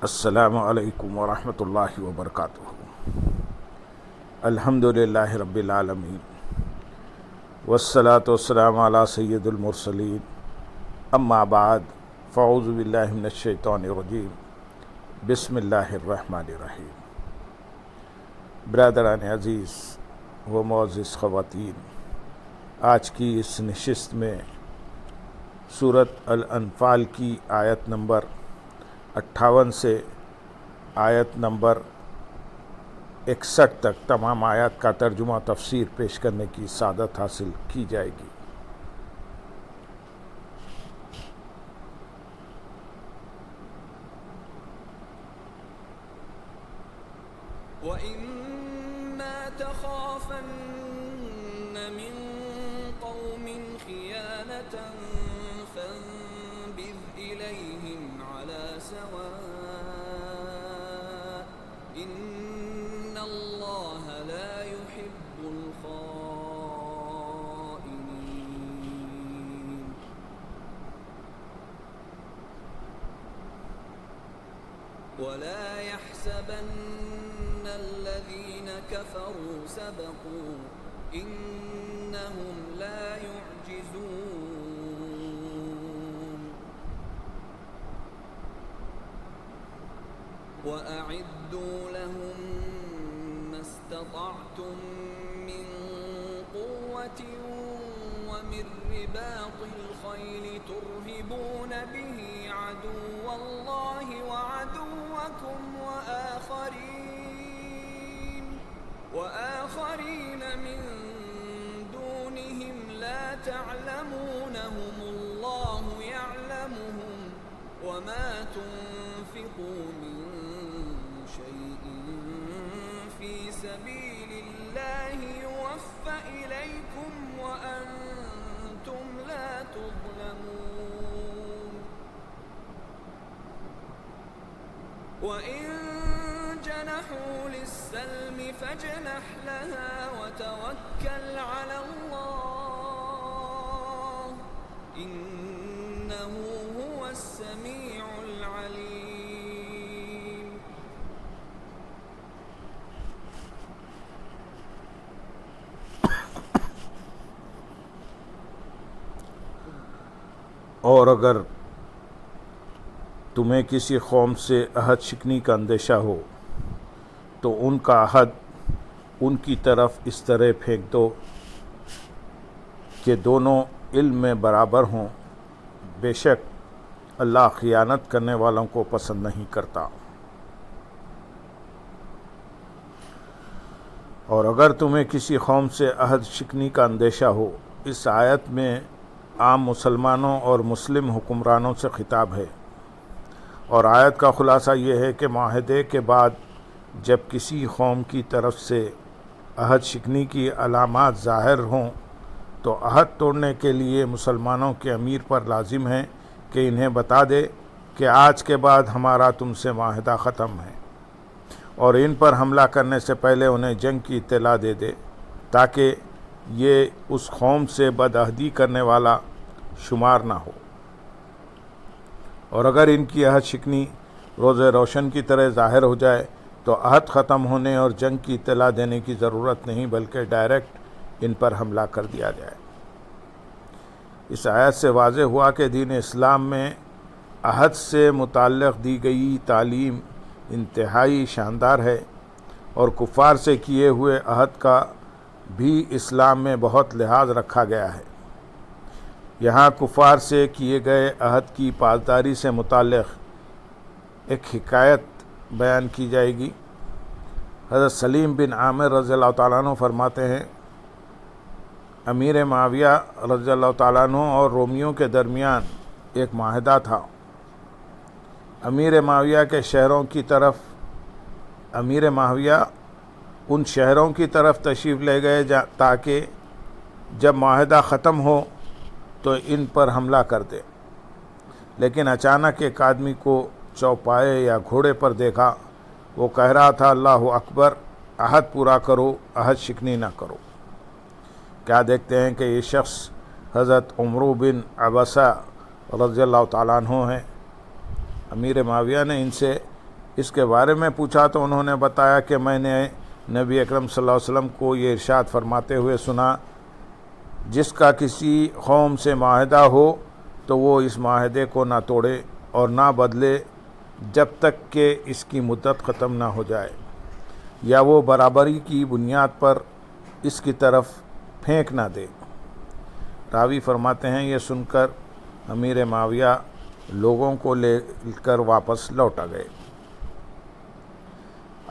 السلام علیکم ورحمۃ اللہ وبرکاتہ۔ الحمد للہ رب العالمین والصلاة والسلام علی سید المرسلین، اما بعد فاعوذ باللہ من الشیطان الرجیم، بسم اللہ الرحمن الرحیم۔ برادران عزیز و معزز خواتین، آج کی اس نشست میں سورۃ الانفال کی آیت نمبر 58 سے آیت نمبر 61 تک تمام آیات کا ترجمہ تفسیر پیش کرنے کی سعادت حاصل کی جائے گی۔ وَإِمَّا تَخَافَنَّ مِن قَوْمٍ خِيَانَةً فَانبِذْ إِلَيْهِمْ عَلَى سَوَاءٍ إِنَّ اللَّهَ لَا يُحِبُّ الْخَائِنِينَ وَلَا يَحْسَبَنَّ الَّذِينَ كَفَرُوا سَبَقُوا إِنَّهُمْ لَا يُعْجِزُونَ وَأَعِدُّوا لَهُم مَّا اسْتَطَعْتُم مِّن قُوَّةٍ وَمِن رِّبَاطِ الْخَيْلِ تُرْهِبُونَ بِهِ عَدُوَّ اللَّهِ وَعَدُوَّكُمْ وآخرين من دونهم لا تعلمونهم الله يعلمهم وما تنفقوا من شيء في سبيل الله يوفى إليكم وأنتم لا تظلمون وإن جنحوا للسلم فاجنح لها وتوكل على الله إنه هو السميع العليم۔ اور اگر تمہیں کسی قوم سے عہد شکنی کا اندیشہ ہو تو ان کا عہد ان کی طرف اس طرح پھینک دو کہ دونوں علم میں برابر ہوں، بے شک اللہ خیانت کرنے والوں کو پسند نہیں کرتا۔ اور اگر تمہیں کسی قوم سے عہد شکنی کا اندیشہ ہو، اس آیت میں عام مسلمانوں اور مسلم حکمرانوں سے خطاب ہے، اور آیت کا خلاصہ یہ ہے کہ معاہدے کے بعد جب کسی قوم کی طرف سے عہد شکنی کی علامات ظاہر ہوں تو عہد توڑنے کے لیے مسلمانوں کے امیر پر لازم ہے کہ انہیں بتا دے کہ آج کے بعد ہمارا تم سے معاہدہ ختم ہے، اور ان پر حملہ کرنے سے پہلے انہیں جنگ کی اطلاع دے دے تاکہ یہ اس قوم سے بدعہدی کرنے والا شمار نہ ہو۔ اور اگر ان کی عہد شکنی روز روشن کی طرح ظاہر ہو جائے تو عہد ختم ہونے اور جنگ کی اطلاع دینے کی ضرورت نہیں، بلکہ ڈائریکٹ ان پر حملہ کر دیا جائے۔ اس آیت سے واضح ہوا کہ دین اسلام میں عہد سے متعلق دی گئی تعلیم انتہائی شاندار ہے، اور کفار سے کیے ہوئے عہد کا بھی اسلام میں بہت لحاظ رکھا گیا ہے۔ یہاں کفار سے کیے گئے عہد کی پاسداری سے متعلق ایک حکایت بیان کی جائے گی۔ حضرت سلیم بن عامر رضی اللہ تعالیٰ عنہ فرماتے ہیں، امیر معاویہ رضی اللہ تعالیٰ عنہ اور رومیوں کے درمیان ایک معاہدہ تھا۔ امیر معاویہ ان شہروں کی طرف تشریف لے گئے تاکہ جب معاہدہ ختم ہو تو ان پر حملہ کر دے، لیکن اچانک ایک آدمی کو چوپائے یا گھوڑے پر دیکھا، وہ کہہ رہا تھا اللہ اکبر، عہد پورا کرو، عہد شکنی نہ کرو۔ کیا دیکھتے ہیں کہ یہ شخص حضرت عمرو بن عبسہ رضی اللہ تعالیٰ عنہ ہیں۔ امیر معاویہ نے ان سے اس کے بارے میں پوچھا تو انہوں نے بتایا کہ میں نے نبی اکرم صلی اللہ علیہ وسلم کو یہ ارشاد فرماتے ہوئے سنا، جس کا کسی قوم سے معاہدہ ہو تو وہ اس معاہدے کو نہ توڑے اور نہ بدلے جب تک کہ اس کی مدت ختم نہ ہو جائے، یا وہ برابری کی بنیاد پر اس کی طرف پھینک نہ دے۔ راوی فرماتے ہیں یہ سن کر امیر معاویہ لوگوں کو لے کر واپس لوٹا گئے۔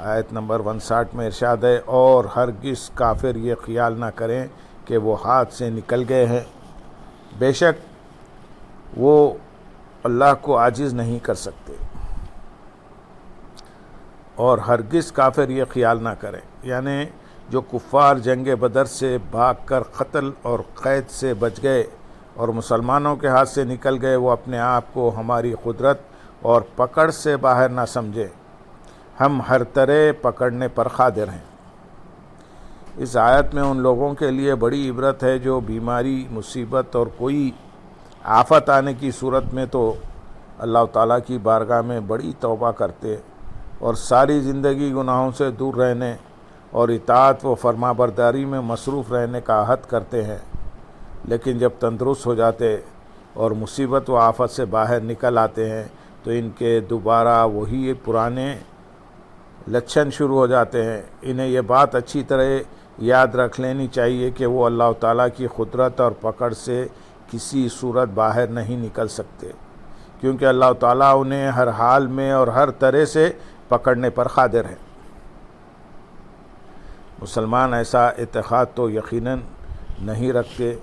آیت نمبر 59 میں ارشاد ہے، اور ہرگز کافر یہ خیال نہ کریں کہ وہ ہاتھ سے نکل گئے ہیں، بے شک وہ اللہ کو عاجز نہیں کر سکتے۔ اور ہرگز کافر یہ خیال نہ کریں، یعنی جو کفار جنگ بدر سے بھاگ کر قتل اور قید سے بچ گئے اور مسلمانوں کے ہاتھ سے نکل گئے، وہ اپنے آپ کو ہماری قدرت اور پکڑ سے باہر نہ سمجھیں، ہم ہر طرح پکڑنے پر قادر ہیں۔ اس آیت میں ان لوگوں کے لیے بڑی عبرت ہے جو بیماری، مصیبت اور کوئی آفت آنے کی صورت میں تو اللہ تعالیٰ کی بارگاہ میں بڑی توبہ کرتے اور ساری زندگی گناہوں سے دور رہنے اور اطاعت و فرما برداری میں مصروف رہنے کا عہد کرتے ہیں، لیکن جب تندرست ہو جاتے اور مصیبت و آفت سے باہر نکل آتے ہیں تو ان کے دوبارہ وہی پرانے لچھن شروع ہو جاتے ہیں۔ انہیں یہ بات اچھی طرح یاد رکھ لینی چاہیے کہ وہ اللہ تعالیٰ کی قدرت اور پکڑ سے کسی صورت باہر نہیں نکل سکتے، کیونکہ اللہ تعالیٰ انہیں ہر حال میں اور ہر طرح سے پکڑنے پر قادر ہے۔ مسلمان ایسا اعتقاد تو یقیناً نہیں رکھتے،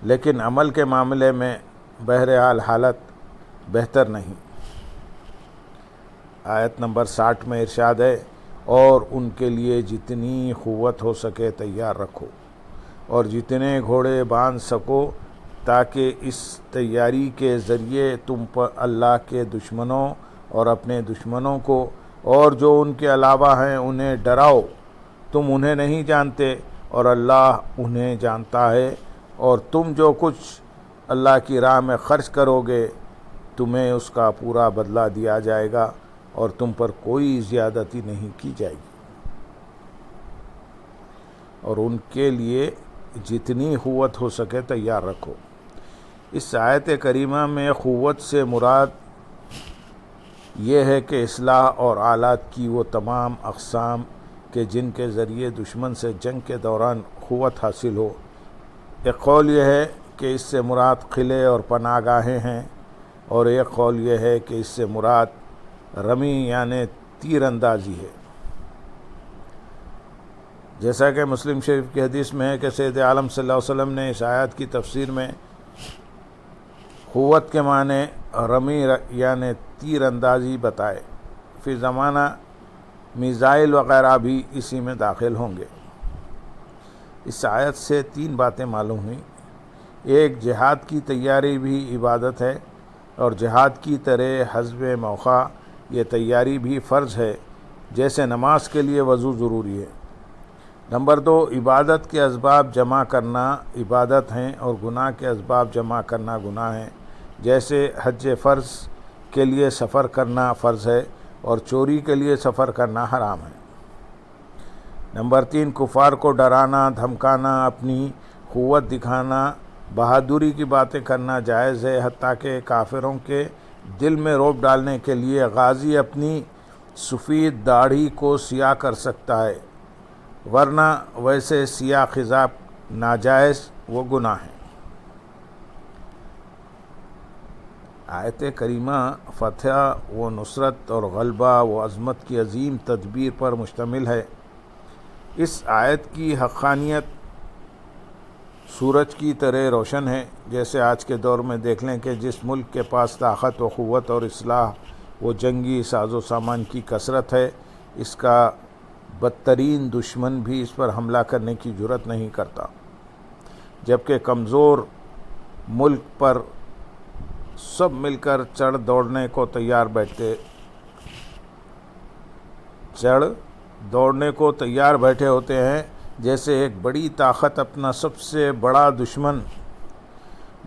لیکن عمل کے معاملے میں بہرحال حالت بہتر نہیں۔ آیت نمبر 60 میں ارشاد ہے، اور ان کے لیے جتنی قوت ہو سکے تیار رکھو اور جتنے گھوڑے باندھ سکو، تاکہ اس تیاری کے ذریعے تم پر اللہ کے دشمنوں اور اپنے دشمنوں کو اور جو ان کے علاوہ ہیں انہیں ڈراؤ۔ تم انہیں نہیں جانتے اور اللہ انہیں جانتا ہے، اور تم جو کچھ اللہ کی راہ میں خرچ کرو گے تمہیں اس کا پورا بدلہ دیا جائے گا اور تم پر کوئی زیادتی نہیں کی جائے گی۔ اور ان کے لیے جتنی قوت ہو سکے تیار رکھو۔ اس آیت کریمہ میں قوت سے مراد یہ ہے کہ اصلاح اور آلات کی وہ تمام اقسام کہ جن کے ذریعے دشمن سے جنگ کے دوران قوت حاصل ہو۔ ایک قول یہ ہے کہ اس سے مراد قلعے اور پناہ گاہیں ہیں، اور ایک قول یہ ہے کہ اس سے مراد رمی یعنی تیر اندازی ہے۔ جیسا کہ مسلم شریف کی حدیث میں ہے کہ سید عالم صلی اللہ علیہ وسلم نے اس آیت کی تفسیر میں قوت کے معنی رمی یعنی تیر اندازی بتائے۔ فی زمانہ میزائل وغیرہ بھی اسی میں داخل ہوں گے۔ اس آیت سے 3 باتیں معلوم ہوئیں۔ ایک، جہاد کی تیاری بھی عبادت ہے، اور جہاد کی طرح حسب موقع یہ تیاری بھی فرض ہے، جیسے نماز کے لیے وضو ضروری ہے۔ نمبر 2، عبادت کے اسباب جمع کرنا عبادت ہیں اور گناہ کے اسباب جمع کرنا گناہ ہیں، جیسے حج فرض کے لیے سفر کرنا فرض ہے اور چوری کے لیے سفر کرنا حرام ہے۔ نمبر 3، کفار کو ڈرانا، دھمکانا، اپنی قوت دکھانا، بہادری کی باتیں کرنا جائز ہے، حتیٰ کہ کافروں کے دل میں رعب ڈالنے کے لیے غازی اپنی سفید داڑھی کو سیاہ کر سکتا ہے، ورنہ ویسے سیاہ خضاب ناجائز وہ گناہ ہے۔ آیت کریمہ فتح و نصرت اور غلبہ و عظمت کی عظیم تدبیر پر مشتمل ہے۔ اس آیت کی حقانیت سورج کی طرح روشن ہے۔ جیسے آج کے دور میں دیکھ لیں کہ جس ملک کے پاس طاقت و قوت اور اسلحہ و جنگی ساز و سامان کی کثرت ہے، اس کا بدترین دشمن بھی اس پر حملہ کرنے کی جرات نہیں کرتا، جبکہ کمزور ملک پر سب مل کر چڑھ دوڑنے کو تیار بیٹھے ہوتے ہیں، جیسے ایک بڑی طاقت اپنا سب سے بڑا دشمن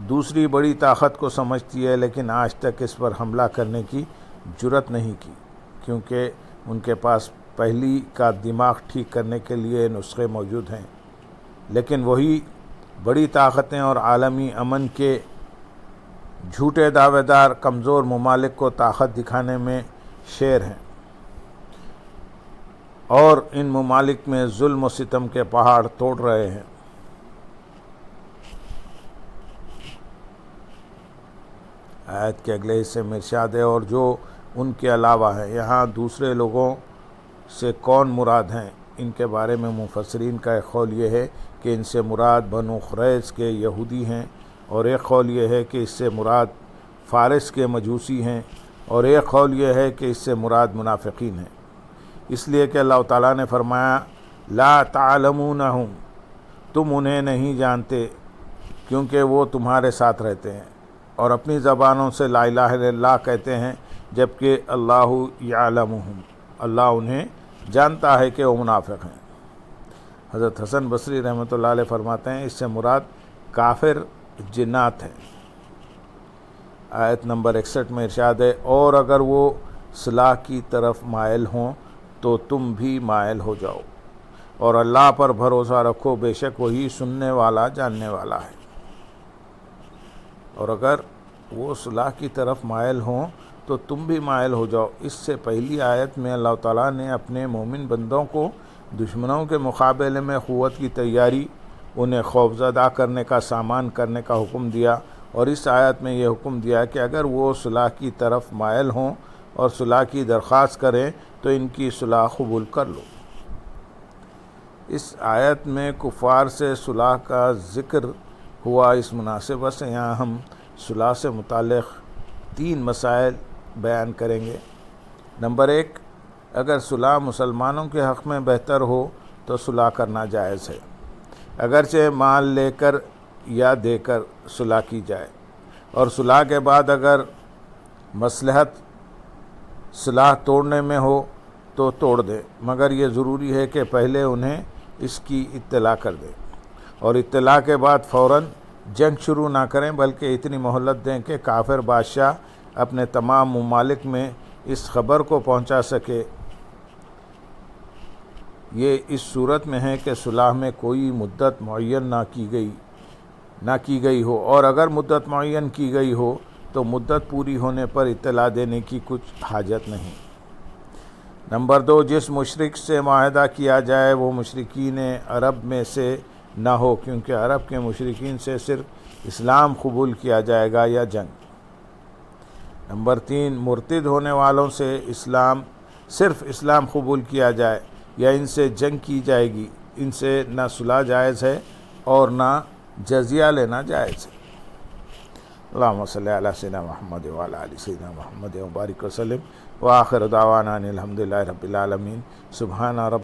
دوسری بڑی طاقت کو سمجھتی ہے، لیکن آج تک اس پر حملہ کرنے کی جرأت نہیں کی، کیونکہ ان کے پاس پہلی کا دماغ ٹھیک کرنے کے لیے نسخے موجود ہیں، لیکن وہی بڑی طاقتیں اور عالمی امن کے جھوٹے دعوے دار کمزور ممالک کو طاقت دکھانے میں شیر ہیں اور ان ممالک میں ظلم و ستم کے پہاڑ توڑ رہے ہیں۔ آیت کے اگلے حصے میں ارشاد ہے اور جو ان کے علاوہ ہیں، یہاں دوسرے لوگوں سے کون مراد ہیں؟ ان کے بارے میں مفسرین کا ایک قول یہ ہے کہ ان سے مراد بنو قریظ کے یہودی ہیں، اور ایک قول یہ ہے کہ اس سے مراد فارس کے مجوسی ہیں، اور ایک قول یہ ہے کہ اس سے مراد منافقین ہیں، اس لیے کہ اللہ تعالیٰ نے فرمایا لا تعلمونہم، تم انہیں نہیں جانتے کیونکہ وہ تمہارے ساتھ رہتے ہیں اور اپنی زبانوں سے لا الہ الا اللہ کہتے ہیں، جبکہ اللہ یعلمہم، اللہ انہیں جانتا ہے کہ وہ منافق ہیں۔ حضرت حسن بصری رحمۃ اللہ علیہ فرماتے ہیں اس سے مراد کافر جنات ہیں۔ آیت نمبر 61 میں ارشاد ہے اور اگر وہ صلاح کی طرف مائل ہوں تو تم بھی مائل ہو جاؤ، اور اللہ پر بھروسہ رکھو، بے شک وہی سننے والا جاننے والا ہے۔ اور اگر وہ صلاح کی طرف مائل ہوں تو تم بھی مائل ہو جاؤ۔ اس سے پہلی آیت میں اللہ تعالیٰ نے اپنے مومن بندوں کو دشمنوں کے مقابلے میں قوت کی تیاری، انہیں خوفزدہ کرنے کا سامان کرنے کا حکم دیا، اور اس آیت میں یہ حکم دیا کہ اگر وہ صلح کی طرف مائل ہوں اور صلح کی درخواست کریں تو ان کی صلح قبول کر لو۔ اس آیت میں کفار سے صلح کا ذکر ہوا، اس مناسبت سے یہاں ہم صلح سے متعلق 3 مسائل بیان کریں گے۔ نمبر 1، اگر صلح مسلمانوں کے حق میں بہتر ہو تو صلح کرنا جائز ہے، اگرچہ مال لے کر یا دے کر صلح کی جائے، اور صلح کے بعد اگر مصلحت صلح توڑنے میں ہو تو توڑ دیں، مگر یہ ضروری ہے کہ پہلے انہیں اس کی اطلاع کر دیں، اور اطلاع کے بعد فوراً جنگ شروع نہ کریں، بلکہ اتنی مہلت دیں کہ کافر بادشاہ اپنے تمام ممالک میں اس خبر کو پہنچا سکے۔ یہ اس صورت میں ہے کہ صلح میں کوئی مدت معین نہ کی گئی ہو، اور اگر مدت معین کی گئی ہو تو مدت پوری ہونے پر اطلاع دینے کی کچھ حاجت نہیں۔ نمبر 2، جس مشرک سے معاہدہ کیا جائے وہ مشرکین عرب میں سے نہ ہو، کیونکہ عرب کے مشرکین سے صرف اسلام قبول کیا جائے گا یا جنگ۔ نمبر 3، مرتد ہونے والوں سے صرف اسلام قبول کیا جائے یا ان سے جنگ کی جائے گی، ان سے نہ صلح جائز ہے اور نہ جزیہ لینا جائز ہے۔ اللہم صلی علی سیدنا محمد وعلی آل سیدنا محمد وبارک وسلم، وآخر دعوانا ان الحمدللہ رب العالمین۔ سبحان رب